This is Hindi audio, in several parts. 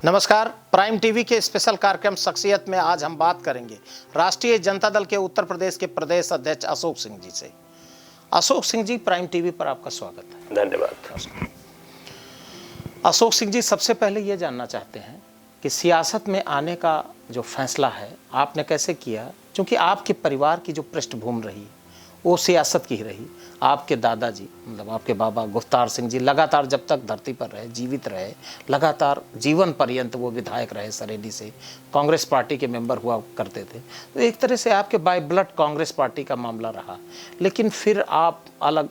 नमस्कार। प्राइम टीवी के स्पेशल कार्यक्रम शख्सियत में आज हम बात करेंगे राष्ट्रीय जनता दल के उत्तर प्रदेश के प्रदेश अध्यक्ष अशोक सिंह जी से। अशोक सिंह जी, प्राइम टीवी पर आपका स्वागत है। धन्यवाद। अशोक सिंह जी, सबसे पहले ये जानना चाहते हैं कि सियासत में आने का जो फैसला है आपने कैसे किया, क्योंकि आपके परिवार की जो पृष्ठभूमि रही वो सियासत की ही रही। आपके दादाजी मतलब आपके बाबा गुफ्तार सिंह जी लगातार जब तक धरती पर रहे, जीवित रहे, लगातार जीवन पर्यंत वो विधायक रहे, सरेली से कांग्रेस पार्टी के मेंबर हुआ करते थे। तो एक तरह से आपके बाय ब्लड कांग्रेस पार्टी का मामला रहा, लेकिन फिर आप अलग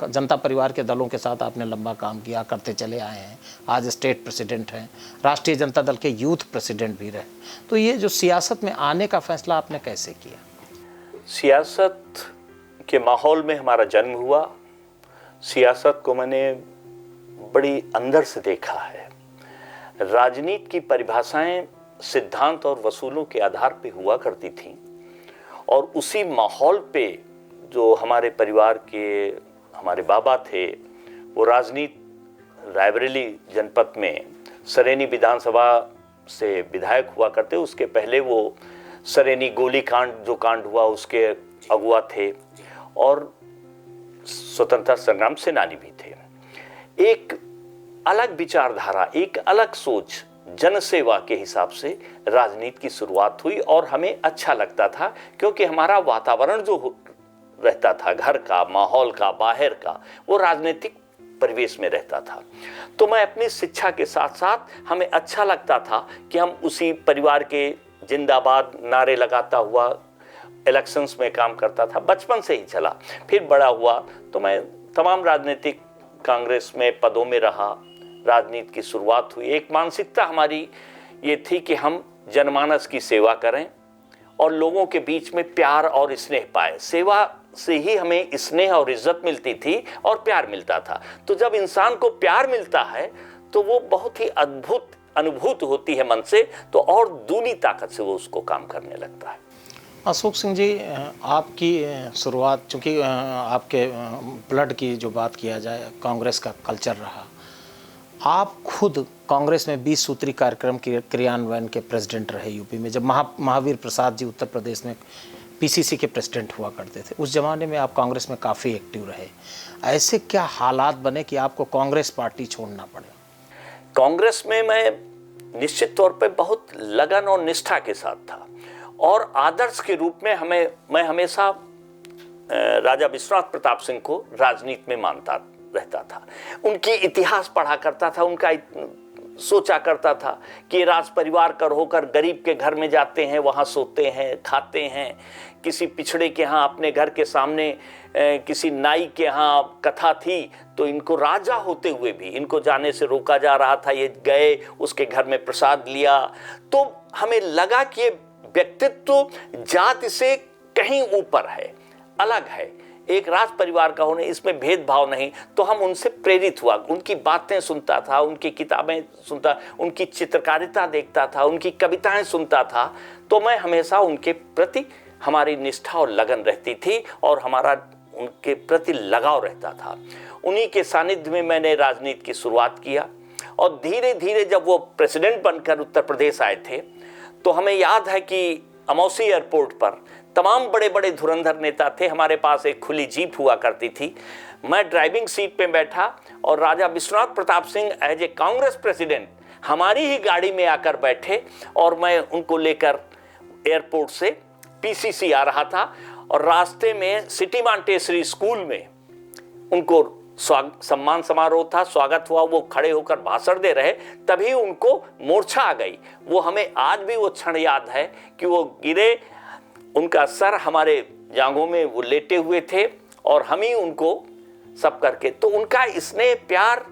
जनता परिवार के दलों के साथ आपने लंबा काम किया, करते चले आए हैं। आज स्टेट प्रेसिडेंट हैं, राष्ट्रीय जनता दल के यूथ प्रेसिडेंट भी रहे। तो ये जो सियासत में आने का फैसला आपने कैसे किया? सियासत के माहौल में हमारा जन्म हुआ। सियासत को मैंने बड़ी अंदर से देखा है। राजनीति की परिभाषाएं सिद्धांत और वसूलों के आधार पे हुआ करती थीं, और उसी माहौल पे जो हमारे परिवार के हमारे बाबा थे वो राजनीति रायबरेली जनपद में सरेनी विधानसभा से विधायक हुआ करते। उसके पहले वो सरेनी गोली कांड जो कांड हुआ उसके अगुआ थे और स्वतंत्रता संग्राम सेनानी भी थे। एक अलग विचारधारा, एक अलग सोच, जनसेवा के हिसाब से राजनीति की शुरुआत हुई और हमें अच्छा लगता था, क्योंकि हमारा वातावरण जो रहता था, घर का माहौल का, बाहर का, वो राजनीतिक परिवेश में रहता था। तो मैं अपनी शिक्षा के साथ साथ हमें अच्छा लगता था कि हम उसी परिवार के जिंदाबाद नारे लगाता हुआ इलेक्शंस में काम करता था। बचपन से ही चला। फिर बड़ा हुआ तो मैं तमाम राजनीतिक कांग्रेस में पदों में रहा। राजनीति की शुरुआत हुई। एक मानसिकता हमारी ये थी कि हम जनमानस की सेवा करें और लोगों के बीच में प्यार और स्नेह पाए। सेवा से ही हमें स्नेह और इज्जत मिलती थी और प्यार मिलता था। तो जब इंसान को प्यार मिलता है तो वो बहुत ही अद्भुत अनुभूति होती है मन से, तो और दूनी ताकत से वो उसको काम करने लगता है। अशोक सिंह जी, आपकी शुरुआत, चूँकि आपके ब्लड की जो बात किया जाए, कांग्रेस का कल्चर रहा। आप खुद कांग्रेस में 20 सूत्री कार्यक्रम के क्रियान्वयन के प्रेसिडेंट रहे यूपी में, जब महावीर प्रसाद जी उत्तर प्रदेश में पीसीसी के प्रेसिडेंट हुआ करते थे। उस ज़माने में आप कांग्रेस में काफ़ी एक्टिव रहे। ऐसे क्या हालात बने कि आपको कांग्रेस पार्टी छोड़ना पड़े? कांग्रेस में मैं निश्चित तौर पे बहुत लगन और निष्ठा के साथ था, और आदर्श के रूप में मैं हमेशा राजा विश्वनाथ प्रताप सिंह को राजनीति में मानता रहता था। उनकी इतिहास पढ़ा करता था, उनका सोचा करता था कि राज परिवार कर होकर गरीब के घर में जाते हैं, वहाँ सोते हैं, खाते हैं। किसी पिछड़े के यहाँ अपने घर के सामने किसी नाई के यहाँ कथा थी तो इनको राजा होते हुए भी इनको जाने से रोका जा रहा था। ये गए, उसके घर में प्रसाद लिया। तो हमें लगा कि ये व्यक्तित्व जाति से कहीं ऊपर है, अलग है, एक राज परिवार का होने, इसमें भेदभाव नहीं। तो हम उनसे प्रेरित हुआ। उनकी बातें सुनता था, उनकी किताबें सुनता, उनकी चित्रकारिता देखता था, उनकी कविताएं सुनता था। तो मैं हमेशा उनके प्रति हमारी निष्ठा और लगन रहती थी और हमारा उनके प्रति लगाव रहता था। उन्हीं के सानिध्य में मैंने राजनीति की शुरुआत किया, और धीरे धीरे जब वो प्रेसिडेंट बनकर उत्तर प्रदेश आए थे तो हमें याद है कि अमौसी एयरपोर्ट पर तमाम बड़े बड़े धुरंधर नेता थे। हमारे पास एक खुली जीप हुआ करती थी। मैं ड्राइविंग सीट पे बैठा और Raja Vishwanath Pratap Singh as a Congress president हमारी ही गाड़ी में आकर बैठे, और मैं उनको लेकर एयरपोर्ट से पीसीसी आ रहा था। और रास्ते में सिटी मॉन्टेसरी स्कूल में उनको सम्मान समारोह था, स्वागत हुआ। वो खड़े होकर भाषण दे रहे, तभी उनको मूर्छा आ गई। वो हमें आज भी वो क्षण याद है कि वो गिरे, उनका सर हमारे जांघों में वो लेटे हुए थे और हम ही उनको सब करके। तो उनका स्नेह, प्यार,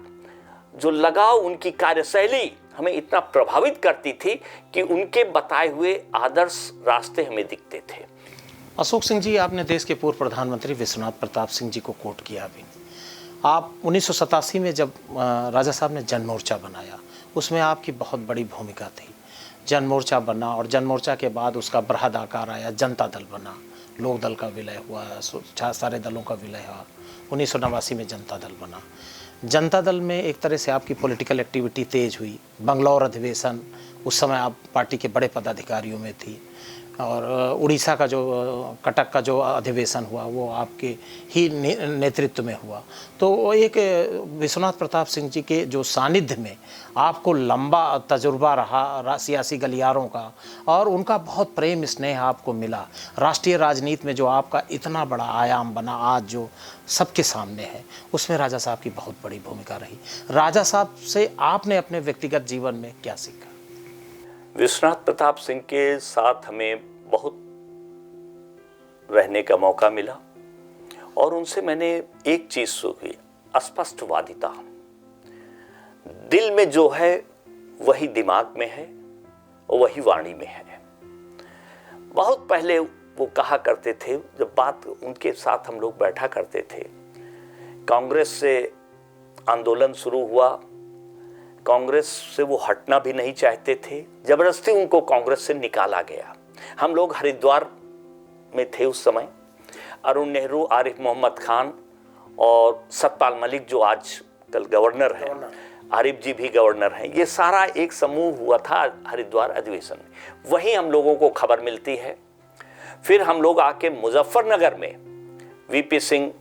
जो लगाव, उनकी कार्यशैली हमें इतना प्रभावित करती थी कि उनके बताए हुए आदर्श रास्ते हमें दिखते थे। अशोक सिंह जी, आपने देश के पूर्व प्रधानमंत्री विश्वनाथ प्रताप सिंह जी को कोट किया भी। आप 1987 में जब राजा साहब ने जन मोर्चा बनाया, उसमें आपकी बहुत बड़ी भूमिका थी। जन मोर्चा बना और जन मोर्चा के बाद उसका बृहद आकार आया, जनता दल बना, लोक दल का विलय हुआ, सारे दलों का विलय हुआ, 1989 में जनता दल बना। जनता दल में एक तरह से आपकी पॉलिटिकल एक्टिविटी तेज हुई। बंगलौर अधिवेशन, उस समय आप पार्टी के बड़े पदाधिकारियों में थी, और उड़ीसा का जो कटक का जो अधिवेशन हुआ वो आपके ही नेतृत्व में हुआ। तो एक विश्वनाथ प्रताप सिंह जी के जो सानिध्य में आपको लंबा तजुर्बा रहा सियासी गलियारों का, और उनका बहुत प्रेम स्नेह आपको मिला। राष्ट्रीय राजनीति में जो आपका इतना बड़ा आयाम बना आज जो सबके सामने है, उसमें राजा साहब की बहुत बड़ी भूमिका रही। राजा साहब से आपने अपने व्यक्तिगत जीवन में क्या सीखा? विश्वनाथ प्रताप सिंह के साथ हमें बहुत रहने का मौका मिला, और उनसे मैंने एक चीज सीखी, स्पष्टवादिता। दिल में जो है वही दिमाग में है और वही वाणी में है। बहुत पहले वो कहा करते थे, जब बात उनके साथ हम लोग बैठा करते थे, कांग्रेस से आंदोलन शुरू हुआ, कांग्रेस से वो हटना भी नहीं चाहते थे, जबरदस्ती उनको कांग्रेस से निकाला गया। हम लोग हरिद्वार में थे उस समय, अरुण नेहरू, आरिफ मोहम्मद खान और सतपाल मलिक जो आज कल गवर्नर हैं, आरिफ जी भी गवर्नर हैं, ये सारा एक समूह हुआ था हरिद्वार अधिवेशन में। वहीं हम लोगों को खबर मिलती है। फिर हम लोग आके मुजफ्फरनगर में वीपी सिंह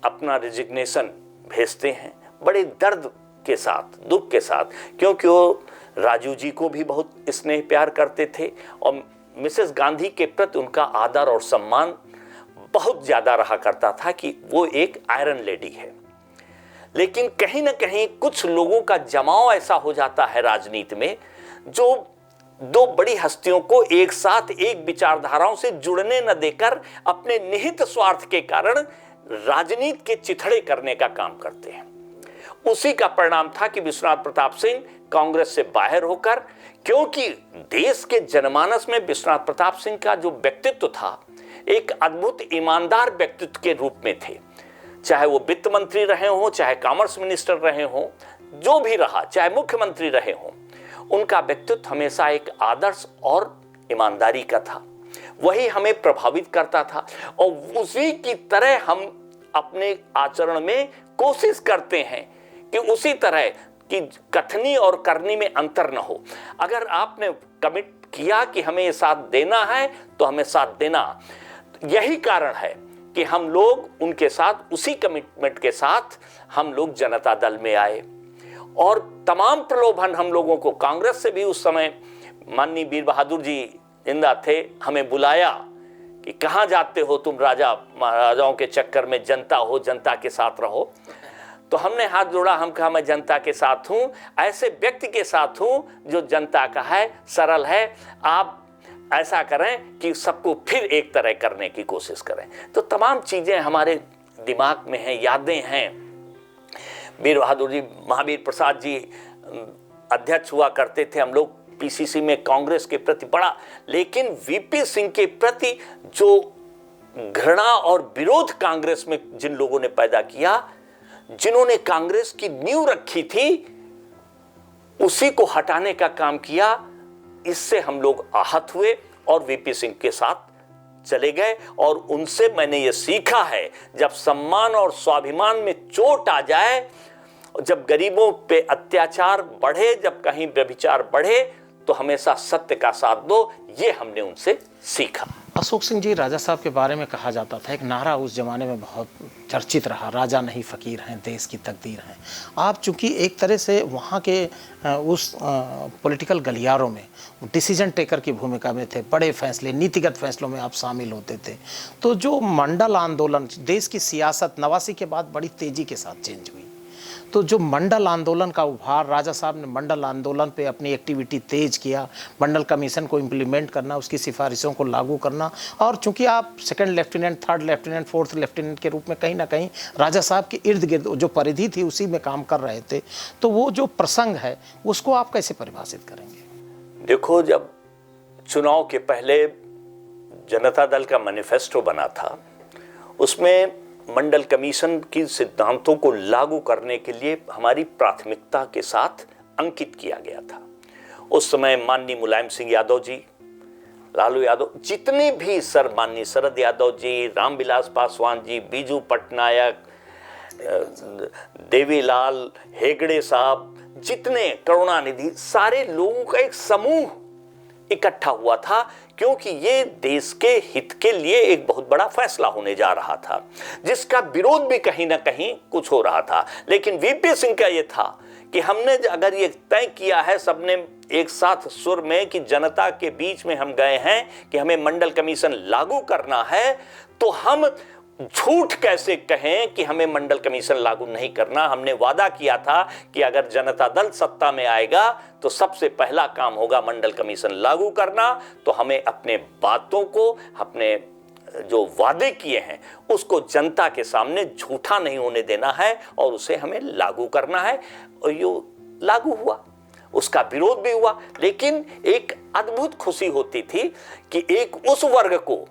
अपना रिजिग्नेशन भेजते हैं, बड़े दर्द के साथ, दुख के साथ, क्योंकि वो राजू जी को भी बहुत स्नेह प्यार करते थे और मिसेस गांधी के प्रति उनका आदर और सम्मान बहुत ज़्यादा रहा करता था कि वो एक आयरन लेडी है। लेकिन कहीं ना कहीं कुछ लोगों का जमाव ऐसा हो जाता है राजनीति में, जो दो बड़ी हस्तियों को एक साथ एक विचारधाराओं से जुड़ने न देकर अपने निहित स्वार्थ के कारण राजनीति के चिथड़े करने का काम करते हैं। उसी का परिणाम था कि विश्वनाथ प्रताप सिंह कांग्रेस से बाहर होकर, क्योंकि देश के जनमानस में विश्वनाथ प्रताप सिंह का जो व्यक्तित्व था, एक अद्भुत ईमानदार व्यक्तित्व के रूप में थे। चाहे वो वित्त मंत्री रहे हों, चाहे कॉमर्स मिनिस्टर रहे हों, जो भी रहा, चाहे मुख्यमंत्री रहे हों, उनका व्यक्तित्व हमेशा एक आदर्श और ईमानदारी का था। वही हमें प्रभावित करता था, और उसी की तरह हम अपने आचरण में कोशिश करते हैं कि उसी तरह कि कथनी और करनी में अंतर न हो। अगर आपने कमिट किया कि हमें ये साथ देना है तो हमें साथ देना। यही कारण है कि हम लोग उनके साथ, उसी कमिटमेंट के साथ हम लोग जनता दल में आए, और तमाम प्रलोभन हम लोगों को कांग्रेस से भी उस समय माननीय वीर बहादुर जी जिंदा थे, हमें बुलाया कि कहाँ जाते हो तुम, राजाओं के चक्कर में, जनता हो, जनता के साथ रहो। तो हमने हाथ जोड़ा, हम कहा मैं जनता के साथ हूँ, ऐसे व्यक्ति के साथ हूँ जो जनता का है, सरल है। आप ऐसा करें कि सबको फिर एक तरह करने की कोशिश करें। तो तमाम चीज़ें हमारे दिमाग में हैं, यादें हैं। वीर बहादुर जी, महावीर प्रसाद जी अध्यक्ष हुआ करते थे, हम लोग पीसीसी में कांग्रेस के प्रति बड़ा, लेकिन वीपी सिंह के प्रति जो घृणा और विरोध कांग्रेस में जिन लोगों ने पैदा किया, जिन्होंने कांग्रेस की नींव रखी थी, उसी को हटाने का काम किया। इससे हम लोग आहत हुए और वीपी सिंह के साथ चले गए, और उनसे मैंने ये सीखा है, जब सम्मान और स्वाभिमान में चोट आ जाए, जब गरीबों पे अत्याचार बढ़े, जब कहीं व्यभिचार बढ़े, तो हमेशा सत्य का साथ दो। ये हमने उनसे सीखा। अशोक सिंह जी, राजा साहब के बारे में कहा जाता था, एक नारा उस जमाने में बहुत चर्चित रहा, राजा नहीं फकीर हैं, देश की तकदीर हैं। आप चूंकि एक तरह से वहाँ के उस पॉलिटिकल गलियारों में डिसीजन टेकर की भूमिका में थे, बड़े फैसले, नीतिगत फैसलों में आप शामिल होते थे, तो जो मंडल आंदोलन, देश की सियासत 89 के बाद बड़ी तेज़ी के साथ चेंज हुई, तो जो मंडल आंदोलन का उभार, राजा साहब ने मंडल आंदोलन पे अपनी एक्टिविटी तेज किया, मंडल कमीशन को इम्प्लीमेंट करना, उसकी सिफारिशों को लागू करना, और चूंकि आप second lieutenant, third lieutenant, fourth lieutenant के रूप में कहीं ना कहीं राजा साहब के इर्द गिर्द जो परिधि थी उसी में काम कर रहे थे, तो वो जो प्रसंग है उसको आप कैसे परिभाषित करेंगे? देखो, जब चुनाव के पहले जनता दल का मैनिफेस्टो बना था, उसमें मंडल कमीशन की सिद्धांतों को लागू करने के लिए हमारी प्राथमिकता के साथ अंकित किया गया था। उस समय माननीय मुलायम सिंह यादव जी, लालू यादव, जितने भी माननीय शरद यादव जी, रामविलास पासवान जी, बीजू पटनायक, देवीलाल हेगड़े साहब, जितने करुणानिधि, सारे लोगों का एक समूह इकट्ठा हुआ था, क्योंकि ये देश के हित के लिए एक बहुत बड़ा फैसला होने जा रहा था, जिसका विरोध भी कहीं ना कहीं कुछ हो रहा था। लेकिन वीपी सिंह का ये था कि हमने अगर ये तय किया है सबने एक साथ सुर में कि जनता के बीच में हम गए हैं कि हमें मंडल कमीशन लागू करना है, तो हम झूठ कैसे कहें कि हमें मंडल कमीशन लागू नहीं करना। हमने वादा किया था कि अगर जनता दल सत्ता में आएगा तो सबसे पहला काम होगा मंडल कमीशन लागू करना। तो हमें अपने बातों को, अपने जो वादे किए हैं उसको जनता के सामने झूठा नहीं होने देना है और उसे हमें लागू करना है। और ये लागू हुआ, उसका विरोध भी हुआ, लेकिन एक अद्भुत खुशी होती थी कि एक उस वर्ग को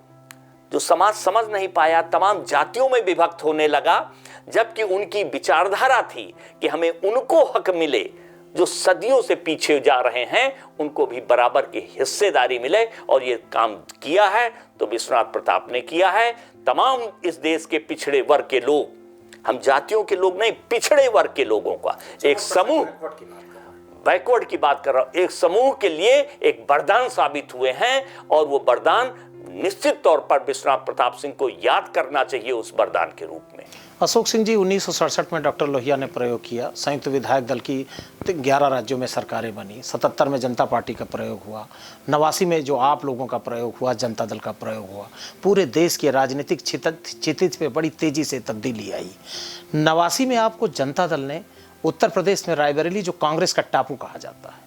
जो समाज समझ नहीं पाया, तमाम जातियों में विभक्त होने लगा, जबकि उनकी विचारधारा थी कि हमें उनको हक मिले जो सदियों से पीछे जा रहे हैं, उनको भी बराबर की हिस्सेदारी मिले। और ये काम किया है तो विश्वनाथ प्रताप ने किया है। तमाम इस देश के पिछड़े वर्ग के लोग, हम जातियों के लोग नहीं, पिछड़े वर्ग के लोगों का एक समूह, बैकवर्ड की बात कर रहा हूं, एक समूह के लिए एक वरदान साबित हुए हैं। और वो वरदान निश्चित तौर पर विश्वनाथ प्रताप सिंह को याद करना चाहिए उस वरदान के रूप में। अशोक सिंह जी, 1967 में डॉक्टर लोहिया ने प्रयोग किया, संयुक्त विधायक दल की 11 राज्यों में सरकारें बनी, 77 में जनता पार्टी का प्रयोग हुआ, 89 में जो आप लोगों का प्रयोग हुआ, जनता दल का प्रयोग हुआ, पूरे देश के राजनीतिक क्षितिज पे बड़ी तेजी से तब्दीली आई। 89 में आपको जनता दल ने उत्तर प्रदेश में रायबरेली, जो कांग्रेस का टापू कहा जाता है,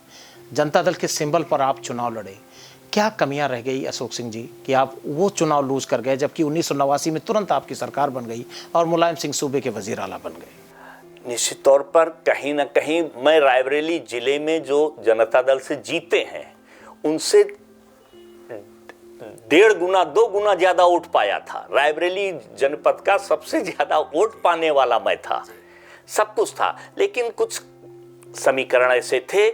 जनता दल के सिंबल पर आप चुनाव लड़े। क्या कमियां रह गई अशोक सिंह जी कि आप वो चुनाव लूज कर गए, जबकि 1989 में तुरंत आपकी सरकार बन गई और मुलायम सिंह सूबे के वजीर आला बन गए? निश्चित तौर पर कहीं ना कहीं मैं रायबरेली जिले में जो जनता दल से जीते हैं उनसे 1.5 गुना 2 गुना ज्यादा वोट पाया था। रायबरेली जनपद का सबसे ज्यादा वोट पाने वाला मैं था, सब कुछ था। लेकिन कुछ समीकरण ऐसे थे,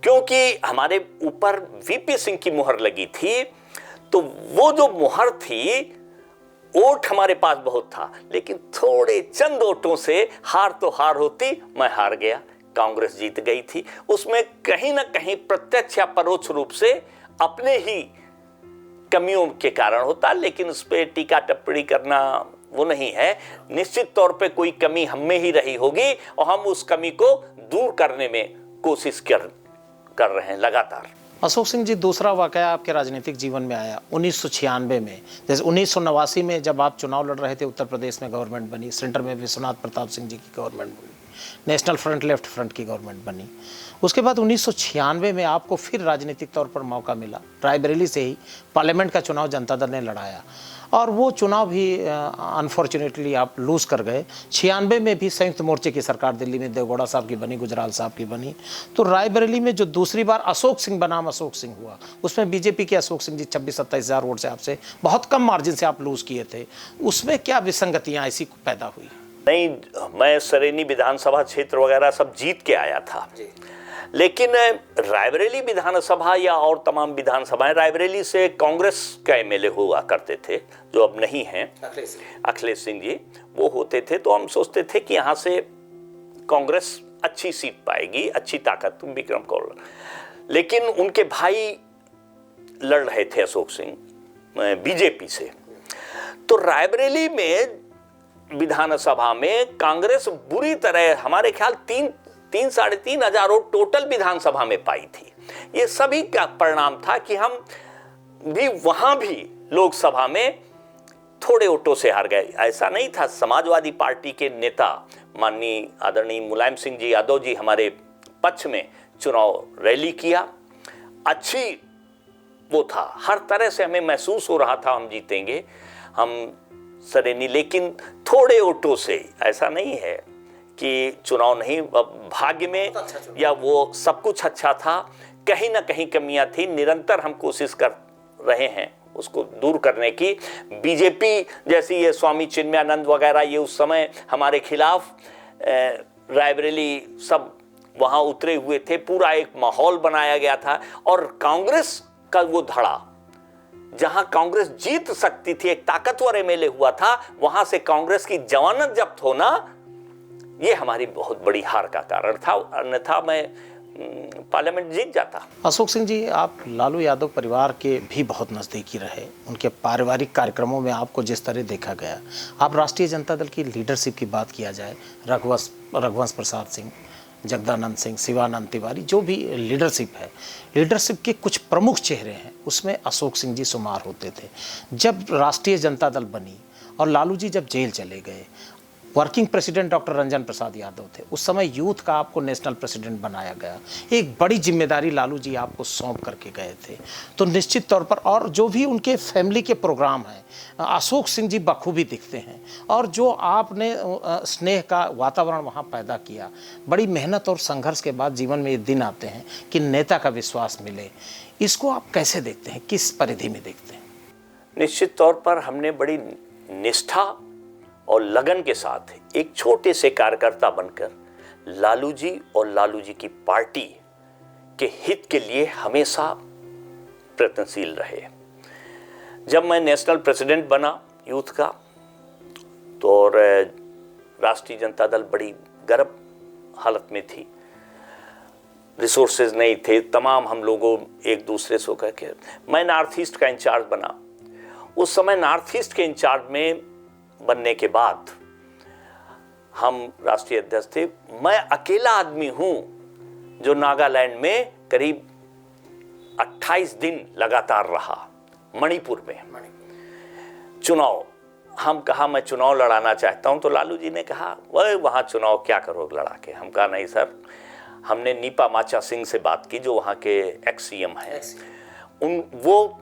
क्योंकि हमारे ऊपर वीपी सिंह की मुहर लगी थी, तो वो जो मुहर थी, वोट हमारे पास बहुत था, लेकिन थोड़े चंद वोटों से हार तो हार होती, मैं हार गया, कांग्रेस जीत गई थी। उसमें कहीं ना कहीं प्रत्यक्ष या परोक्ष रूप से अपने ही कमियों के कारण होता, लेकिन उस पर टीका टिप्पणी करना वो नहीं है। निश्चित तौर पे कोई कमी हम में ही रही होगी और हम उस कमी को दूर करने में कोशिश कर रहे हैं लगातार। अशोक सिंह जी, दूसरा वाकया आपके राजनीतिक जीवन में आया 1996 में। जैसे 1989 में जब आप चुनाव लड़ रहे थे, उत्तर प्रदेश में गवर्नमेंट बनी, सेंटर में विश्वनाथ प्रताप सिंह जी की गवर्नमेंट बनी, नेशनल फ्रंट लेफ्ट फ्रंट की गवर्नमेंट बनी। उसके बाद 1996 में आपको फिर राजनीतिक तौर पर मौका मिला, रायबरेली से ही पार्लियामेंट का चुनाव जनता दल ने लड़ाया और वो चुनाव भी अनफॉर्चुनेटली आप लूज़ कर गए। 96 में भी संयुक्त मोर्चे की सरकार दिल्ली में देवगौड़ा साहब की बनी, गुजराल साहब की बनी। तो रायबरेली में जो दूसरी बार अशोक सिंह बनाम अशोक सिंह हुआ, उसमें बीजेपी के अशोक सिंह जी 26-27 हज़ार वोट से आपसे बहुत कम मार्जिन से आप लूज़ किए थे। उसमें क्या विसंगतियाँ ऐसी पैदा हुई? नहीं, मैं सरेनी विधानसभा क्षेत्र वगैरह सब जीत के आया था, लेकिन रायबरेली विधानसभा या और तमाम विधानसभाएं, रायबरेली से कांग्रेस का एमएलए हुआ करते थे जो अब नहीं हैं, अखिलेश सिंह जी, वो होते थे। तो हम सोचते थे कि यहाँ से कांग्रेस अच्छी सीट पाएगी, अच्छी ताकत, विक्रम कौर। लेकिन उनके भाई लड़ रहे थे अशोक सिंह बीजेपी से। तो रायबरेली में विधानसभा में कांग्रेस बुरी तरह, हमारे ख्याल 3-3.5 हजार वोट टोटल विधानसभा में पाई थी। ये सभी का परिणाम था कि हम भी वहां भी लोकसभा में थोड़े वोटों से हार गए। ऐसा नहीं था, समाजवादी पार्टी के नेता माननीय आदरणीय मुलायम सिंह जी यादव जी हमारे पक्ष में चुनाव रैली किया, अच्छी वो था, हर तरह से हमें महसूस हो रहा था हम जीतेंगे, हम सरेनी। लेकिन थोड़े वोटों से, ऐसा नहीं है कि चुनाव नहीं, भाग्य में या वो सब कुछ अच्छा था, कहीं ना कहीं कमियां थी। निरंतर हम कोशिश कर रहे हैं उसको दूर करने की। बीजेपी जैसी ये स्वामी चिन्मयानंद वगैरह, ये उस समय हमारे खिलाफ रायबरेली सब वहाँ उतरे हुए थे, पूरा एक माहौल बनाया गया था। और कांग्रेस का वो धड़ा, जहां कांग्रेस जीत सकती थी, एक ताकतवर एमएलए हुआ था, वहां से कांग्रेस की जमानत जब्त होना ये हमारी बहुत बड़ी हार का कारण था, अन्यथा मैं पार्लियामेंट जीत जाता। अशोक सिंह जी, आप लालू यादव परिवार के भी बहुत नज़दीकी रहे। उनके पारिवारिक कार्यक्रमों में आपको जिस तरह देखा गया, आप राष्ट्रीय जनता दल की लीडरशिप की बात किया जाए, रघुवंश प्रसाद सिंह, जगदानंद सिंह, शिवानंद तिवारी, जो भी लीडरशिप है, लीडरशिप के कुछ प्रमुख चेहरे हैं, उसमें अशोक सिंह जी शुमार होते थे। जब राष्ट्रीय जनता दल बनी और लालू जी जब जेल चले गए, working president doctor Ranjan Prasad Yadav थे, उस समय यूथ का आपको नेशनल प्रेसिडेंट बनाया गया। एक बड़ी जिम्मेदारी लालू जी आपको सौंप करके गए थे। तो निश्चित तौर पर, और जो भी उनके फैमिली के प्रोग्राम हैं, अशोक सिंह जी बखूबी दिखते हैं। और जो आपने स्नेह का वातावरण वहाँ पैदा किया, बड़ी मेहनत और संघर्ष के बाद जीवन में ये दिन आते हैं कि नेता का विश्वास मिले, इसको आप कैसे देखते हैं, किस परिधि में देखते हैं? निश्चित तौर पर हमने बड़ी निष्ठा और लगन के साथ एक छोटे से कार्यकर्ता बनकर लालू जी और लालू जी की पार्टी के हित के लिए हमेशा प्रयत्नशील रहे। जब मैं नेशनल प्रेसिडेंट बना यूथ का, तो और राष्ट्रीय जनता दल बड़ी गर्भ हालत में थी, रिसोर्सेज नहीं थे, तमाम हम लोगों एक दूसरे से कह के मैं नॉर्थ ईस्ट का इंचार्ज बना। उस समय नॉर्थ ईस्ट के इंचार्ज में बनने के बाद हम राष्ट्रीय अध्यक्ष थे। मैं अकेला आदमी हूं जो नागालैंड में करीब 28 दिन लगातार रहा, मणिपुर में चुनाव। हम कहा मैं चुनाव लड़ाना चाहता हूं, तो लालू जी ने कहा वह वहां चुनाव क्या करोगे लड़ा के। हम कहा नहीं सर, हमने नीपा माचा सिंह से बात की जो वहां के एक्स सीएम हैं, वो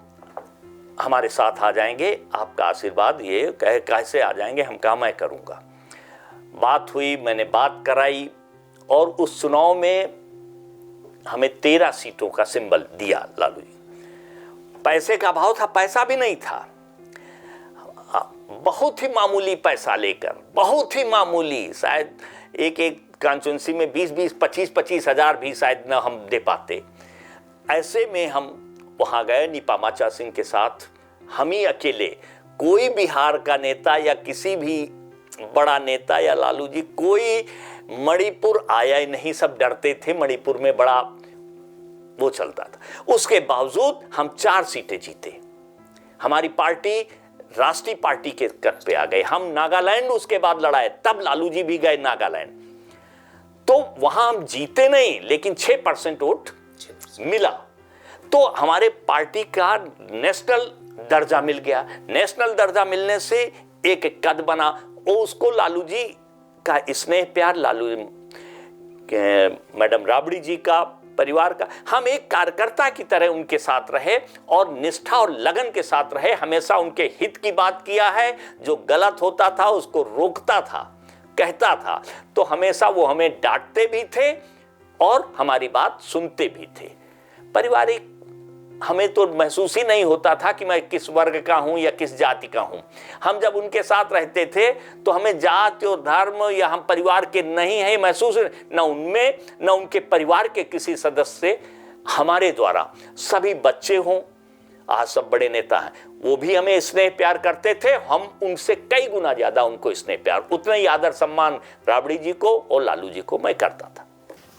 हमारे साथ आ जाएंगे, आपका आशीर्वाद, ये कैसे आ जाएंगे। हम कहा मैं करूंगा। बात हुई, मैंने बात कराई, और उस चुनाव में हमें 13 सीटों का सिंबल दिया लालू जी। पैसे का भाव था, पैसा भी नहीं था, बहुत ही मामूली पैसा लेकर, बहुत ही मामूली, शायद एक कॉन्स्टिट्यूंसी में 20-20, 25-25 हज़ार भी शायद न हम दे पाते। ऐसे में हम वहां गए नीपा माचा सिंह के साथ, हम ही अकेले, कोई बिहार का नेता या किसी भी बड़ा नेता या लालू जी, कोई मणिपुर आया ही नहीं, सब डरते थे। मणिपुर में बड़ा वो चलता था। उसके बावजूद हम 4 सीटें जीते। हमारी पार्टी राष्ट्रीय पार्टी के कद पे आ गए। हम नागालैंड उसके बाद लड़ाए, तब लालू जी भी गए नागालैंड, तो वहां हम जीते नहीं, लेकिन 6% वोट मिला। तो हमारे पार्टी का नेशनल दर्जा मिल गया। नेशनल दर्जा मिलने से एक कद बना, और उसको लालू जी का स्नेह प्यार, लालू मैडम राबड़ी जी का परिवार का, हम एक कार्यकर्ता की तरह उनके साथ रहे और निष्ठा और लगन के साथ रहे। हमेशा उनके हित की बात किया है, जो गलत होता था उसको रोकता था, कहता था। तो हमेशा वो हमें डांटते भी थे और हमारी बात सुनते भी थे। पारिवारिक हमें तो महसूस ही नहीं होता था कि मैं किस वर्ग का हूं या किस जाति का हूं। हम जब उनके साथ रहते थे तो हमें जाति और धर्म या हम परिवार के नहीं हैं महसूस, न उनमें न उनके परिवार के किसी सदस्य से। हमारे द्वारा सभी बच्चे हों, आज सब बड़े नेता हैं, वो भी हमें स्नेह प्यार करते थे। हम उनसे कई गुना ज्यादा उनको स्नेह प्यार, उतना ही आदर सम्मान राबड़ी जी को और लालू जी को मैं करता था।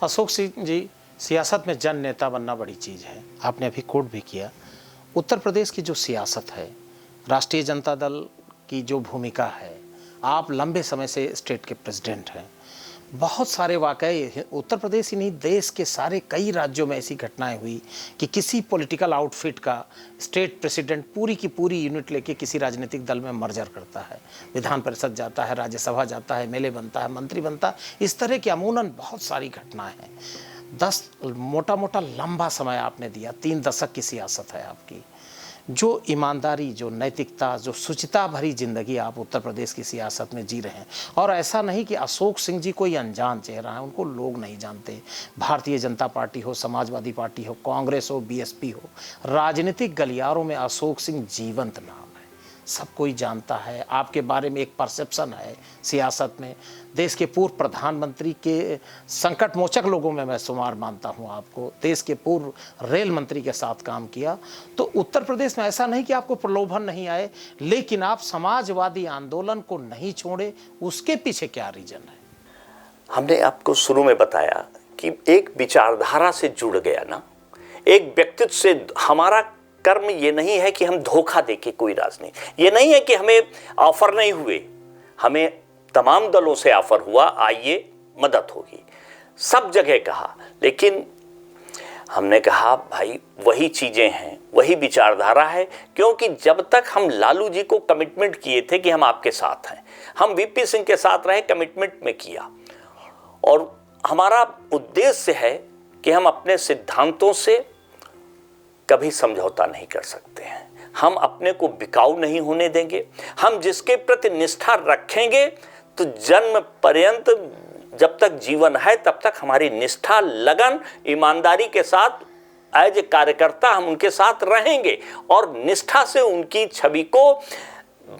अशोक सिंह जी, सियासत में जन नेता बनना बड़ी चीज़ है, आपने अभी कोट भी किया। उत्तर प्रदेश की जो सियासत है, राष्ट्रीय जनता दल की जो भूमिका है, आप लंबे समय से स्टेट के प्रेसिडेंट हैं। बहुत सारे वाकई उत्तर प्रदेश ही नहीं, देश के सारे कई राज्यों में ऐसी घटनाएं हुई कि किसी पॉलिटिकल आउटफिट का स्टेट प्रेसिडेंट पूरी की पूरी यूनिट लेके किसी राजनीतिक दल में मर्जर करता है, विधान परिषद जाता है, राज्यसभा जाता है, एमएलए बनता है, मंत्री बनता है। इस तरह की अमूमन बहुत सारी घटनाएं हैं। 10 मोटा मोटा लंबा समय आपने दिया, 3 दशक की सियासत है आपकी। जो ईमानदारी, जो नैतिकता, जो शुचिता भरी ज़िंदगी आप उत्तर प्रदेश की सियासत में जी रहे हैं। और ऐसा नहीं कि अशोक सिंह जी कोई अनजान चेहरा है, उनको लोग नहीं जानते। भारतीय जनता पार्टी हो, समाजवादी पार्टी हो, कांग्रेस हो, बीएसपी हो, राजनीतिक गलियारों में अशोक सिंह जीवंत नाम है, सब कोई जानता है। आपके बारे में एक परसेप्शन है सियासत में। देश के पूर्व प्रधानमंत्री के संकट मोचक लोगों में मैं शुमार मानता हूं आपको। देश के पूर्व रेल मंत्री के साथ काम किया। तो उत्तर प्रदेश में ऐसा नहीं कि आपको प्रलोभन नहीं आए, लेकिन आप समाजवादी आंदोलन को नहीं छोड़े, उसके पीछे क्या रीजन है? हमने आपको शुरू में बताया कि एक विचारधारा से जुड़ गया ना, एक व्यक्तित्व से। हमारा कर्म ये नहीं है कि हम धोखा देके कोई राजनीति, ये नहीं है कि हमें ऑफर नहीं हुए, हमें तमाम दलों से ऑफर हुआ, आइए मदद होगी, सब जगह कहा, लेकिन हमने कहा भाई वही चीजें हैं, वही विचारधारा है। क्योंकि जब तक हम लालू जी को कमिटमेंट किए थे कि हम आपके साथ हैं, हम वीपी सिंह के साथ रहे, कमिटमेंट में किया, और हमारा उद्देश्य है कि हम अपने सिद्धांतों से कभी समझौता नहीं कर सकते हैं, हम अपने को बिकाऊ नहीं होने देंगे। हम जिसके प्रति निष्ठा रखेंगे तो जन्म पर्यंत, जब तक जीवन है तब तक हमारी निष्ठा, लगन, ईमानदारी के साथ एज ए कार्यकर्ता हम उनके साथ रहेंगे और निष्ठा से उनकी छवि को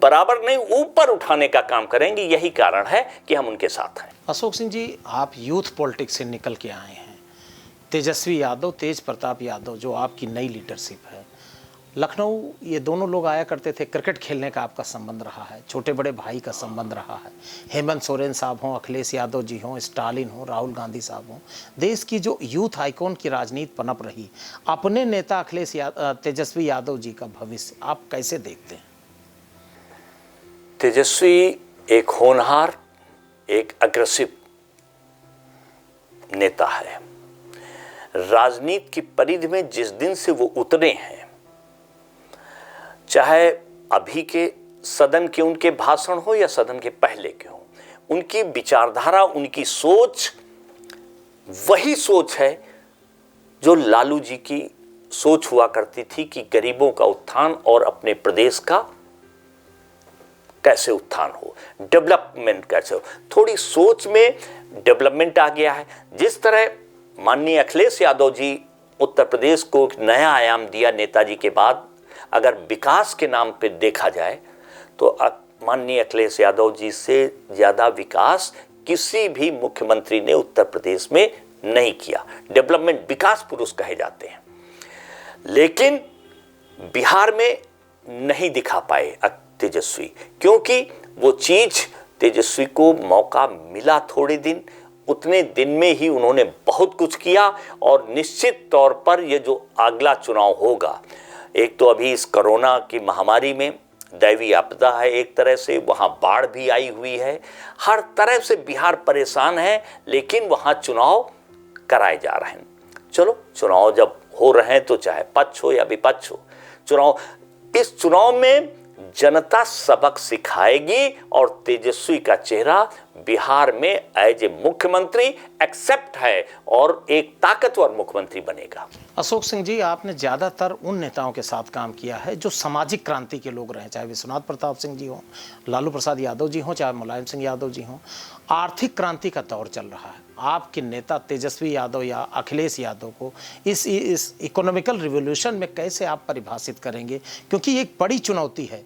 बराबर नहीं ऊपर उठाने का काम करेंगे। यही कारण है कि हम उनके साथ हैं। अशोक सिंह जी, आप यूथ पॉलिटिक्स से निकल के आए हैं। तेजस्वी यादव, तेज प्रताप यादव जो आपकी नई लीडरशिप है, लखनऊ ये दोनों लोग आया करते थे, क्रिकेट खेलने का आपका संबंध रहा है, छोटे बड़े भाई का संबंध रहा है। हेमंत सोरेन साहब हों, अखिलेश यादव जी हों, स्टालिन हों, राहुल गांधी साहब हों, देश की जो यूथ आइकॉन की राजनीति पनप रही, अपने नेता तेजस्वी यादव जी का भविष्य आप कैसे देखते हैं? तेजस्वी एक होनहार, एक अग्रेसिव नेता है। राजनीति की परिधि में जिस दिन से वो उतरे हैं, चाहे अभी के सदन के उनके भाषण हो या सदन के पहले के हो, उनकी विचारधारा, उनकी सोच वही सोच है जो लालू जी की सोच हुआ करती थी कि गरीबों का उत्थान और अपने प्रदेश का कैसे उत्थान हो, डेवलपमेंट कैसे हो। थोड़ी सोच में डेवलपमेंट आ गया है। जिस तरह माननीय अखिलेश यादव जी उत्तर प्रदेश को एक नया आयाम दिया नेताजी के बाद, अगर विकास के नाम पे देखा जाए तो माननीय अखिलेश यादव जी से ज़्यादा विकास किसी भी मुख्यमंत्री ने उत्तर प्रदेश में नहीं किया। डेवलपमेंट, विकास पुरुष कहे जाते हैं, लेकिन बिहार में नहीं दिखा पाए तेजस्वी, क्योंकि वो चीज़ तेजस्वी को मौका मिला थोड़े दिन, उतने दिन में ही उन्होंने बहुत कुछ किया। और निश्चित तौर पर ये जो अगला चुनाव होगा, एक तो अभी इस कोरोना की महामारी में दैवीय आपदा है, एक तरह से वहाँ बाढ़ भी आई हुई है, हर तरह से बिहार परेशान है, लेकिन वहाँ चुनाव कराए जा रहे हैं। चलो, चुनाव जब हो रहे हैं तो चाहे पक्ष हो या विपक्ष हो, इस चुनाव में जनता सबक सिखाएगी और तेजस्वी का चेहरा बिहार में एज ए मुख्यमंत्री एक्सेप्ट है और एक ताकतवर मुख्यमंत्री बनेगा। अशोक सिंह जी, आपने ज़्यादातर उन नेताओं के साथ काम किया है जो सामाजिक क्रांति के लोग रहे, चाहे विश्वनाथ प्रताप सिंह जी हों, लालू प्रसाद यादव जी हों, चाहे मुलायम सिंह यादव जी हों। आर्थिक क्रांति का दौर चल रहा है, आपके नेता तेजस्वी यादव या अखिलेश यादव को इस इकोनॉमिकल रिवोल्यूशन में कैसे आप परिभाषित करेंगे? क्योंकि ये एक बड़ी चुनौती है।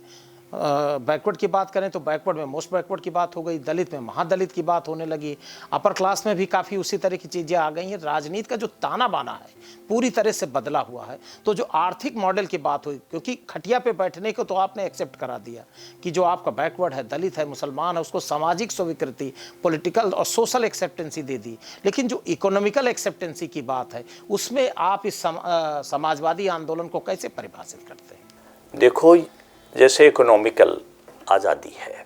बैकवर्ड की बात करें तो बैकवर्ड में मोस्ट बैकवर्ड की बात हो गई, दलित में महादलित की बात होने लगी, अपर क्लास में भी काफ़ी उसी तरह की चीज़ें आ गई हैं। राजनीति का जो ताना बाना है पूरी तरह से बदला हुआ है। तो जो आर्थिक मॉडल की बात हुई, क्योंकि खटिया पे बैठने को तो आपने एक्सेप्ट करा दिया कि जो आपका बैकवर्ड है, दलित है, मुसलमान है, उसको सामाजिक स्वीकृति, पॉलिटिकल और सोशल एक्सेप्टेंसी दे दी, लेकिन जो इकोनॉमिकल एक्सेप्टेंसी की बात है उसमें आप इस समाजवादी आंदोलन को कैसे परिभाषित करते हैं? देखो, जैसे इकोनॉमिकल आज़ादी है,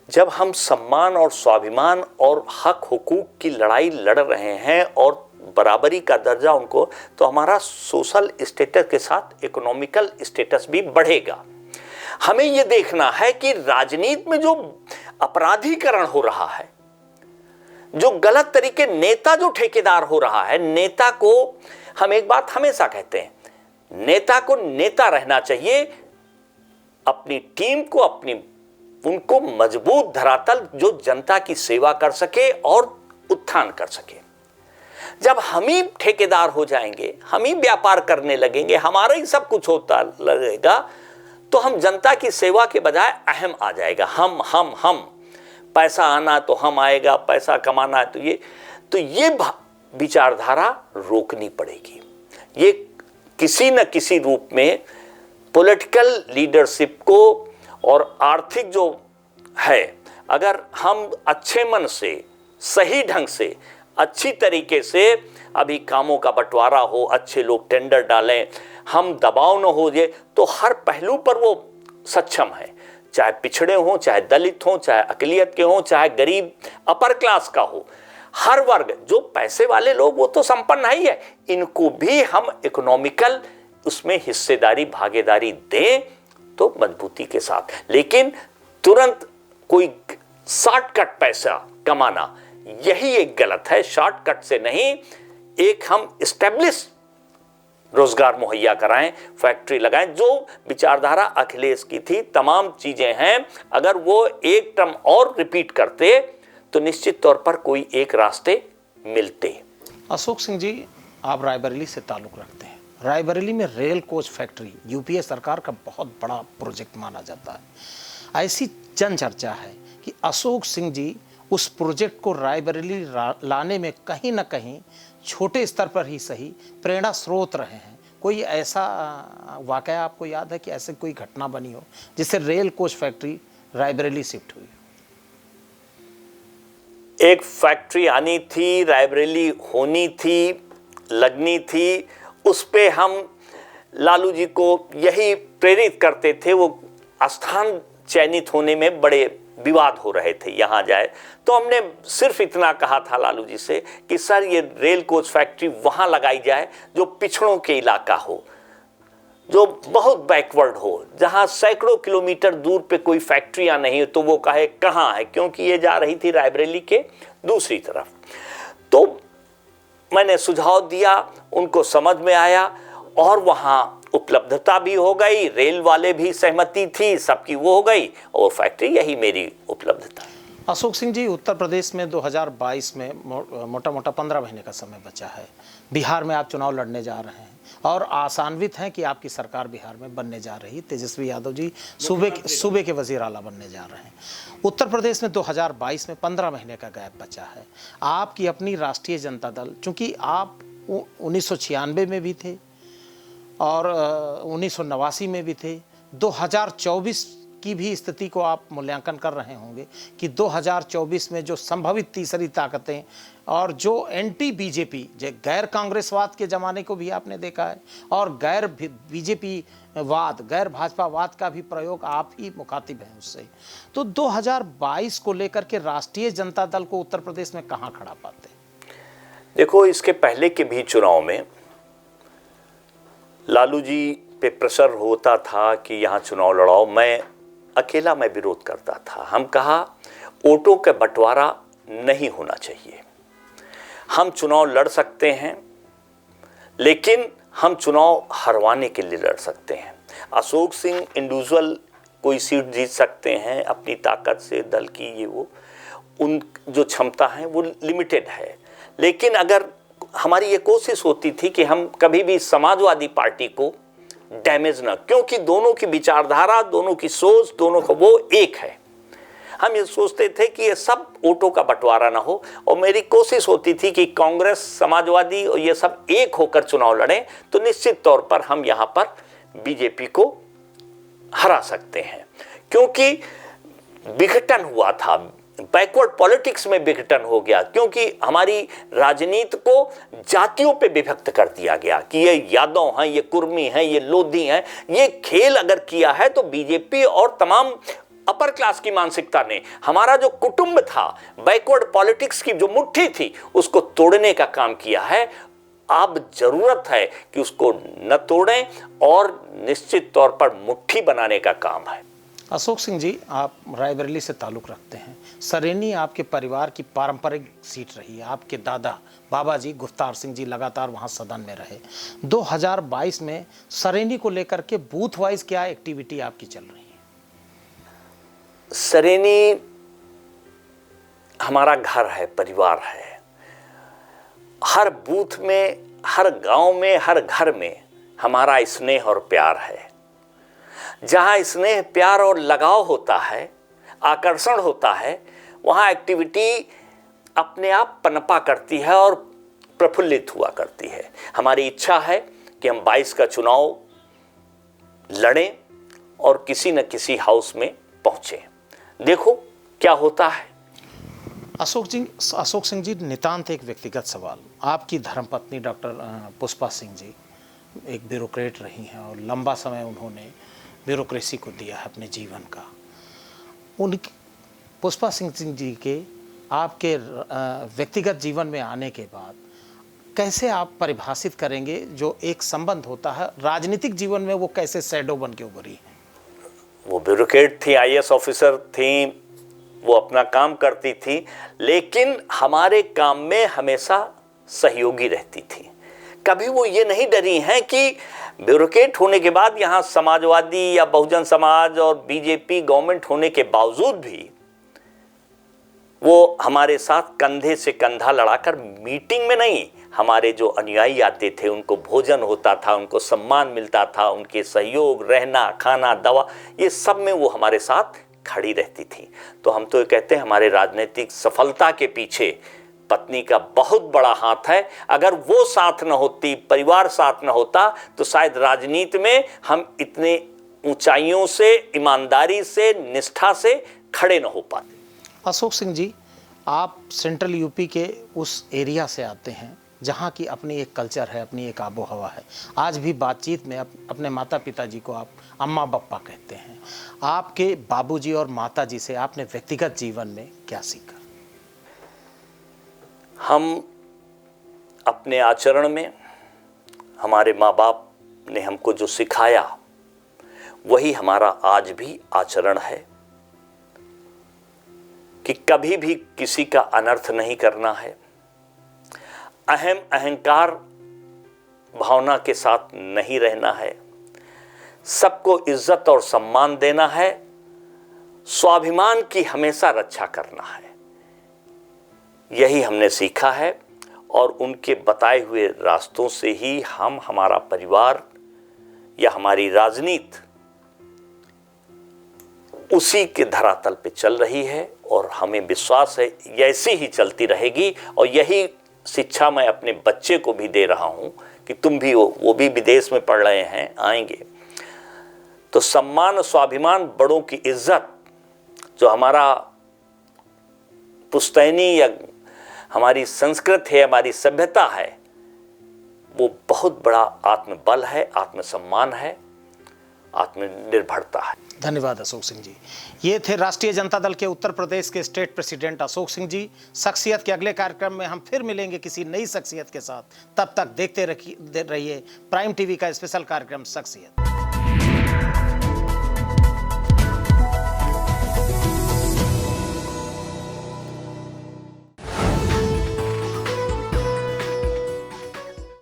जब हम सम्मान और स्वाभिमान और हक हुकूक की लड़ाई लड़ रहे हैं और बराबरी का दर्जा उनको, तो हमारा सोशल स्टेटस के साथ इकोनॉमिकल स्टेटस भी बढ़ेगा। हमें ये देखना है कि राजनीति में जो अपराधीकरण हो रहा है, जो गलत तरीके, नेता जो ठेकेदार हो रहा है, नेता को हम एक बात हमेशा कहते हैं, नेता को नेता रहना चाहिए, अपनी टीम को, उनको मजबूत धरातल जो जनता की सेवा कर सके और उत्थान कर सके। जब हम ही ठेकेदार हो जाएंगे, हम ही व्यापार करने लगेंगे, हमारा ही सब कुछ होता लगेगा, तो हम जनता की सेवा के बजाय अहम आ जाएगा। हम पैसा आना तो हम आएगा, पैसा कमाना है तो ये विचारधारा रोकनी पड़ेगी। ये किसी न किसी रूप में पॉलिटिकल लीडरशिप को और आर्थिक जो है, अगर हम अच्छे मन से सही ढंग से, अच्छी तरीके से अभी कामों का बंटवारा हो, अच्छे लोग टेंडर डालें, हम दबाव न हो जाए, तो हर पहलू पर वो सक्षम है, चाहे पिछड़े हों, चाहे दलित हों, चाहे अकलियत के हों, चाहे गरीब अपर क्लास का हो, हर वर्ग, जो पैसे वाले लोग वो तो संपन्न ही है, इनको भी हम इकोनॉमिकल उसमें हिस्सेदारी, भागीदारी दें तो मजबूती के साथ। लेकिन तुरंत कोई शॉर्टकट पैसा कमाना, यही एक गलत है। शॉर्टकट से नहीं, एक हम एस्टेब्लिश रोजगार मुहैया कराएं, फैक्ट्री लगाएं, जो विचारधारा अखिलेश की थी, तमाम चीजें हैं। अगर वो एक टर्म और रिपीट करते तो निश्चित तौर पर कोई एक रास्ते मिलते। अशोक सिंह जी, आप रायबरेली से ताल्लुक़ रखते हैं। रायबरेली में रेल कोच फैक्ट्री यूपीए सरकार का बहुत बड़ा प्रोजेक्ट माना जाता है। ऐसी जन चर्चा है कि अशोक सिंह जी उस प्रोजेक्ट को रायबरेली लाने में कहीं ना कहीं छोटे स्तर पर ही सही प्रेरणा स्रोत रहे हैं। कोई ऐसा वाकया आपको याद है कि ऐसे कोई घटना बनी हो जिससे rail coach factory Raebareli shift हुई? एक फैक्ट्री आनी थी, रायबरेली होनी थी, लगनी थी, उस पे हम लालू जी को यही प्रेरित करते थे। वो स्थान चयनित होने में बड़े विवाद हो रहे थे, यहाँ जाए तो हमने सिर्फ इतना कहा था लालू जी से कि सर ये रेल कोच फैक्ट्री वहाँ लगाई जाए जो पिछड़ों के इलाका हो, जो बहुत बैकवर्ड हो, जहाँ सैकड़ों किलोमीटर दूर पे कोई फैक्ट्रियाँ नहीं हो। तो वो कहे कहाँ है, क्योंकि ये जा रही थी रायबरेली के दूसरी तरफ। तो मैंने सुझाव दिया, उनको समझ में आया और वहाँ उपलब्धता भी हो गई, रेल वाले भी सहमति थी, सबकी वो हो गई और फैक्ट्री यही मेरी उपलब्धता। अशोक सिंह जी, उत्तर प्रदेश में 2022 में मोटा मोटा 15 महीने का समय बचा है। बिहार में आप चुनाव लड़ने जा रहे हैं और आशान्वित हैं कि आपकी सरकार बिहार में बनने जा रही है। तेजस्वी यादव जी सूबे के वजीर आला बनने जा रहे हैं। उत्तर प्रदेश में 2022 में 15 महीने का गैप बचा है। आपकी अपनी राष्ट्रीय जनता दल, चूँकि आप 1996 में भी थे और 1989 में भी थे, 2024 की भी स्थिति को आप मूल्यांकन कर रहे होंगे कि 2024 में जो संभावित तीसरी ताकतें और जो एंटी बीजेपी, गैर कांग्रेसवाद के ज़माने को भी आपने देखा है और गैर बीजेपी वाद, गैर भाजपा वाद का भी प्रयोग आप ही मुखातिब हैं उससे। तो 2022 को लेकर के राष्ट्रीय जनता दल को उत्तर प्रदेश में कहाँ खड़ा पाते हैं? देखो, इसके पहले के भी चुनाव में लालू जी पे प्रेशर होता था कि यहाँ चुनाव लड़ाओ। मैं अकेला विरोध करता था। हम कहा वोटों का बंटवारा नहीं होना चाहिए। हम चुनाव लड़ सकते हैं, लेकिन हम चुनाव हरवाने के लिए लड़ सकते हैं। अशोक सिंह इंडिविजुअल कोई सीट जीत सकते हैं अपनी ताकत से, दल की ये वो उन जो क्षमता है वो लिमिटेड है। लेकिन अगर हमारी ये कोशिश होती थी कि हम कभी भी समाजवादी पार्टी को डैमेज ना, क्योंकि दोनों की विचारधारा, दोनों की सोच, दोनों का वो एक है। हम ये सोचते थे कि ये सब वोटों का बंटवारा ना हो और मेरी कोशिश होती थी कि कांग्रेस, समाजवादी और ये सब एक होकर चुनाव लड़ें तो निश्चित तौर पर हम यहाँ पर बीजेपी को हरा सकते हैं। क्योंकि विघटन हुआ था, बैकवर्ड पॉलिटिक्स में विघटन हो गया, क्योंकि हमारी राजनीति को जातियों पे विभक्त कर दिया गया कि ये यादव हैं, ये कुर्मी हैं, ये लोधी हैं। ये खेल अगर किया है तो बीजेपी और तमाम अपर क्लास की मानसिकता ने हमारा जो कुटुंब था, बैकवर्ड पॉलिटिक्स की जो मुट्ठी थी, उसको तोड़ने का काम किया है। अब जरूरत है कि उसको न तोड़ें और निश्चित तौर पर मुट्ठी बनाने का काम है। अशोक सिंह जी, आप रायबरेली से ताल्लुक़ रखते हैं। सरेनी आपके परिवार की पारंपरिक सीट रही है। आपके दादा बाबा जी गुफ्तार सिंह जी लगातार वहाँ सदन में रहे। 2022 में सरेनी को लेकर के बूथ वाइज क्या एक्टिविटी आपकी चल रही है? सरेनी हमारा घर है, परिवार है। हर बूथ में, हर गांव में, हर घर में हमारा स्नेह और प्यार है। जहाँ स्नेह, प्यार और लगाव होता है, आकर्षण होता है, वहाँ एक्टिविटी अपने आप पनपा करती है और प्रफुल्लित हुआ करती है। हमारी इच्छा है कि हम 22 का चुनाव लड़ें और किसी न किसी हाउस में पहुँचें। देखो क्या होता है। अशोक सिंह जी, नितांत एक व्यक्तिगत सवाल। आपकी धर्मपत्नी डॉक्टर पुष्पा सिंह जी एक ब्यूरोक्रेट रही हैं और लंबा समय उन्होंने ब्यूरोक्रेसी को दिया है अपने जीवन का। उन पुष्पा सिंह जी के आपके व्यक्तिगत जीवन में आने के बाद कैसे आप परिभाषित करेंगे जो एक संबंध होता है राजनीतिक जीवन में, वो कैसे शैडो बन के उभरी हैं? वो ब्यूरोक्रेट थी, आईएएस ऑफिसर थी, वो अपना काम करती थी, लेकिन हमारे काम में हमेशा सहयोगी रहती थी। कभी वो ये नहीं डरी हैं कि ब्यूरोक्रेट होने के बाद यहाँ समाजवादी या बहुजन समाज और बीजेपी गवर्नमेंट होने के बावजूद भी वो हमारे साथ कंधे से कंधा लड़ाकर, मीटिंग में नहीं, हमारे जो अनुयायी आते थे उनको भोजन होता था, उनको सम्मान मिलता था, उनके सहयोग, रहना, खाना, दवा, ये सब में वो हमारे साथ खड़ी रहती थी। तो हम तो ये कहते हैं हमारे राजनीतिक सफलता के पीछे पत्नी का बहुत बड़ा हाथ है। अगर वो साथ न होती, परिवार साथ न होता, तो शायद राजनीति में हम इतने ऊंचाइयों से, ईमानदारी से, निष्ठा से खड़े न हो पाते। अशोक सिंह जी, आप सेंट्रल यूपी के उस एरिया से आते हैं जहाँ की अपनी एक कल्चर है, अपनी एक आबो हवा है। आज भी बातचीत में अपने माता पिताजी को आप अम्मा बप्पा कहते हैं। आपके बाबूजी और माताजी से आपने व्यक्तिगत जीवन में क्या सीखा? हम अपने आचरण में, हमारे माँ बाप ने हमको जो सिखाया वही हमारा आज भी आचरण है कि कभी भी किसी का अनर्थ नहीं करना है, अहंकार भावना के साथ नहीं रहना है, सबको इज्जत और सम्मान देना है, स्वाभिमान की हमेशा रक्षा करना है। यही हमने सीखा है और उनके बताए हुए रास्तों से ही हम, हमारा परिवार या हमारी राजनीति उसी के धरातल पे चल रही है और हमें विश्वास है ऐसी ही चलती रहेगी। और यही शिक्षा मैं अपने बच्चे को भी दे रहा हूं कि तुम भी, वो भी विदेश में पढ़ रहे हैं, आएंगे तो सम्मान, स्वाभिमान, बड़ों की इज्जत, जो हमारा पुश्तैनी या हमारी संस्कृति है, हमारी सभ्यता है, वो बहुत बड़ा आत्मबल है, आत्मसम्मान है, आत्मनिर्भरता है। धन्यवाद अशोक सिंह जी। ये थे राष्ट्रीय जनता दल के उत्तर प्रदेश के स्टेट प्रेसिडेंट अशोक सिंह जी। शख्सियत के अगले कार्यक्रम में हम फिर मिलेंगे किसी नई शख्सियत के साथ। तब तक देखते रहिए प्राइम टीवी का स्पेशल कार्यक्रम शख्सियत।